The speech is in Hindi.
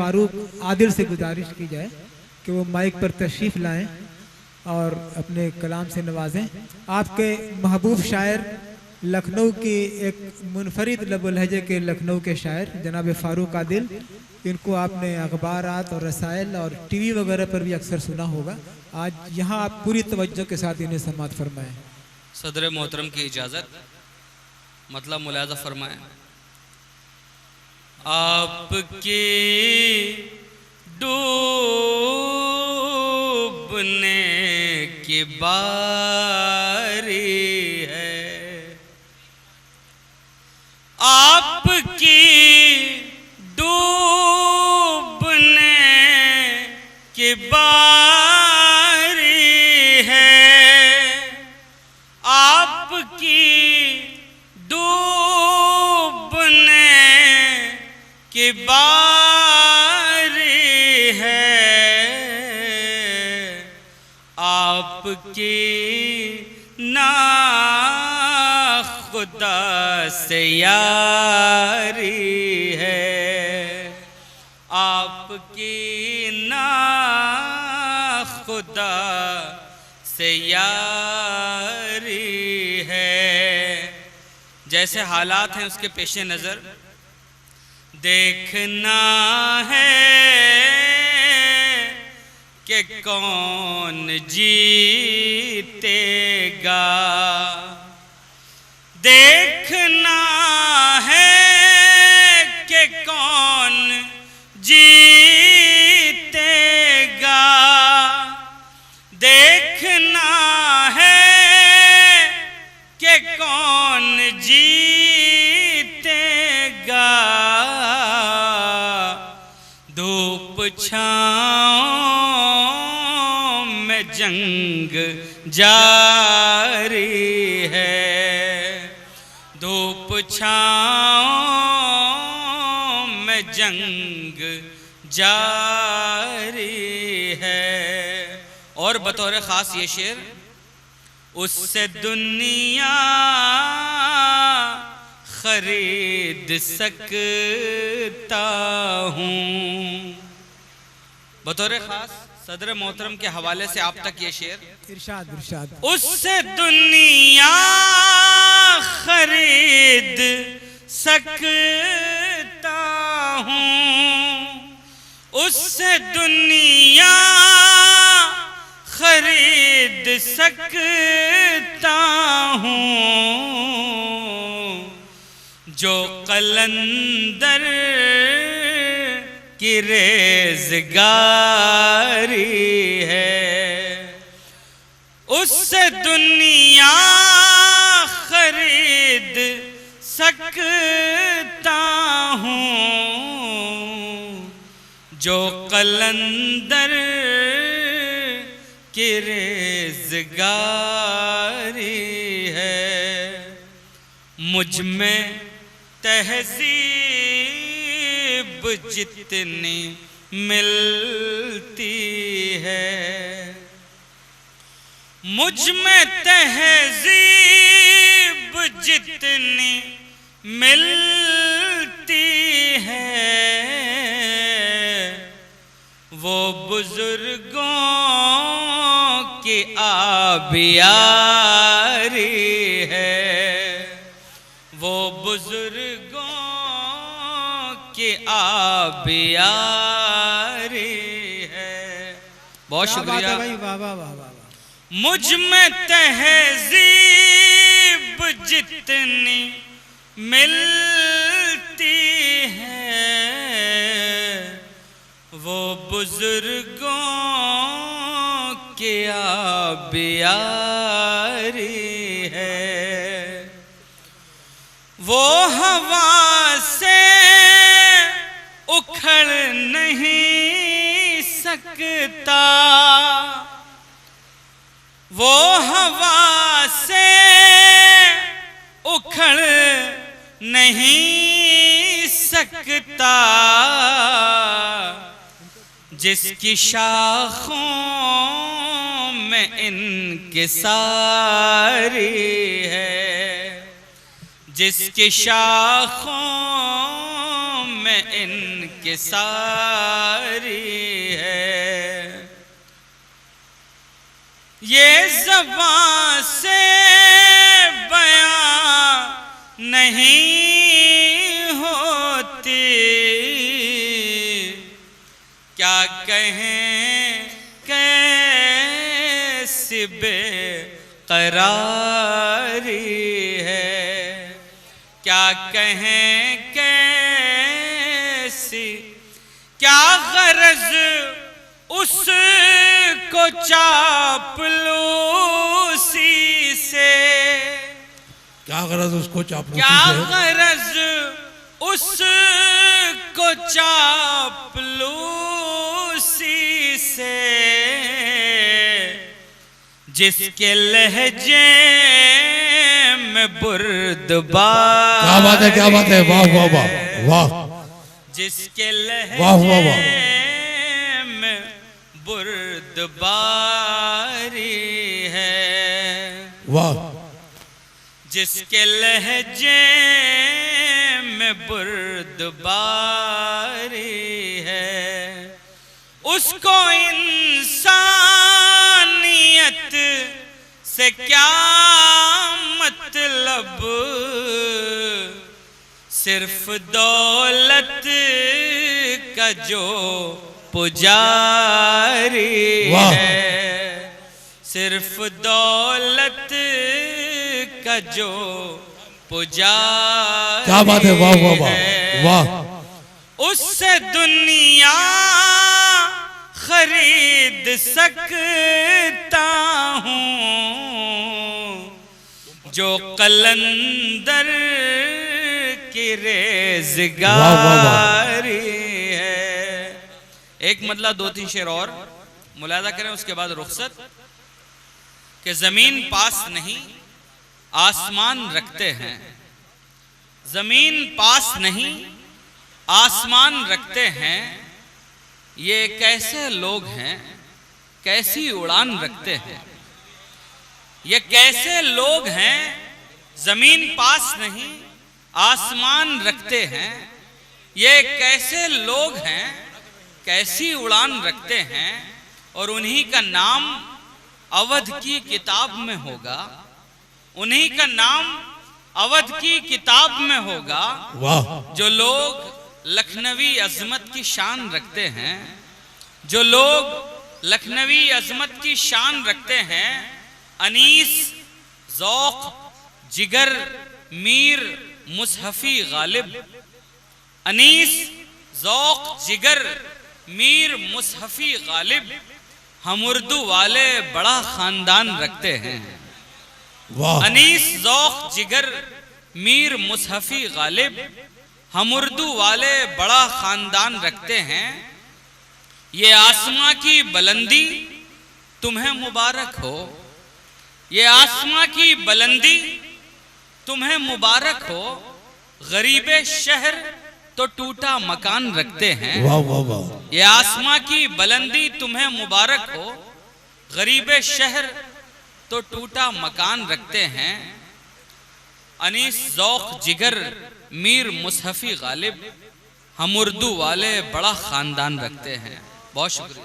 फारूक आदिल से गुजारिश की जाए कि वो माइक पर तशरीफ़ लाएं और अपने कलाम से नवाजें। आपके महबूब शायर लखनऊ की एक मुनफरिद लबो लहजे के लखनऊ के शायर जनाब फारूक आदिल, इनको आपने अखबारात और रसायल और टीवी वगैरह पर भी अक्सर सुना होगा। आज यहाँ आप पूरी तवज्जो के साथ इन्हें समाअत फरमाएं। सदर मोहतरम की इजाज़त, मतलब मुलाज़ा फरमाएं। आपकी डूबने की बारी है, आपकी डूबने की बारी है, आपकी डूबने की बारी है, आपकी ना खुदा से यारी है, आपकी ना खुदा से यारी है। जैसे हालात हैं उसके पेश नज़र देखना है कि कौन जीतेगा, देखना है कि कौन जीतेगा, देखना है कि कौन जीतेगा। धूप छाँव में जंग जारी है, धूप छाँव में जंग जारी है। और बतौर ख़ास ये शेर, उससे दुनिया खरीद सकता हूँ। बतौर ख़ास सदर मोहतरम के हवाले से आप तक ये शेर, इरशाद इरशाद। उससे दुनिया खरीद सकता हूँ, उससे दुनिया खरीद सकता हूँ। जो कलंदर की रेज़गारी है, उससे दुनिया खरीद सकता हूँ। जो कलंदर की रेज़गारी है, मुझ में तहज़ीब जितनी मिलती है, मुझ में तहज़ीब जितनी मिलती है, वो बुजुर्गों की आबियारी है, वो बुजुर्गों की आबियारी है। बहुत शुक्रिया भाई, वाह वाह वाह वाह। मुझ में तहज़ीब जितनी मिलती है, वो बुजुर्गों की आबियारी है। वो हवा से उखड़ नहीं सकता, वो हवा से उखड़ नहीं सकता, जिसकी शाखों में इनकिसारी है, जिसकी शाखों में इनकिसारी है। ये ज़बां से बयां नहीं होती, क्या कहें कैसी बेकरारी है, क्या कहें कैसी, क्या गरज उसको चापलूसी से, क्या गरज उसको चापलूसी क्या से, गरज उसको चापलूसी से, जिसके लहजे में बुर्दबार, क्या बात है, क्या बात है, वाह वाह वाह वाह, जिसके लहजे वाह वाह वाह, में बुर्दबारी है, वाह, जिसके लहजे में बुर्दबारी है, उसको इंसानियत से क्या मतलब, सिर्फ दौलत का जो पुजारी है, सिर्फ दौलत का जो पुजारी, क्या बात है, वाह वाह वाह वाह, उससे दुनिया खरीद सकता हूँ जो कलंदर की रेज़गारी है। एक मतलब दो तीन शेर और मुलाजा करें, उसके बाद रुखसत। कि जमीन पास नहीं आसमान रखते हैं, जमीन पास नहीं आसमान रखते हैं, ये कैसे लोग हैं कैसी उड़ान रखते हैं, ये कैसे लोग हैं जमीन पास नहीं आसमान रखते हैं, ये कैसे लोग हैं कैसी उड़ान रखते हैं, और उन्हीं का नाम अवध की किताब में होगा, उन्हीं का नाम अवध की किताब में होगा। वाह, जो लोग लखनवी अजमत की शान रखते हैं, जो लोग लखनवी अजमत की शान रखते हैं, अनीस ज़ौक़ जिगर मीर मुसहफ़ी गालिब, अनीस ज़ौक़ जिगर मीर मुसहफ़ी गालिब, हम उर्दू वाले बड़ा ख़ानदान रखते हैं। वाह, अनीस ज़ौक़ जिगर मीर मुसहफ़ी गालिब, हम उर्दू वाले बड़ा ख़ानदान रखते हैं। ये आसमां की बुलंदी तुम्हें मुबारक हो, ये आसमां की बुलंदी तुम्हें मुबारक हो, गरीबे शहर तो टूटा मकान रखते हैं। वाह वाह वाह, ये आसमां की बुलंदी तुम्हें मुबारक हो, गरीबे शहर तो टूटा मकान रखते हैं। अनीस ज़ौक़ जिगर मीर मुसहफ़ी गालिब, हम उर्दू वाले बड़ा ख़ानदान रखते हैं। बहुत शुक्रिया।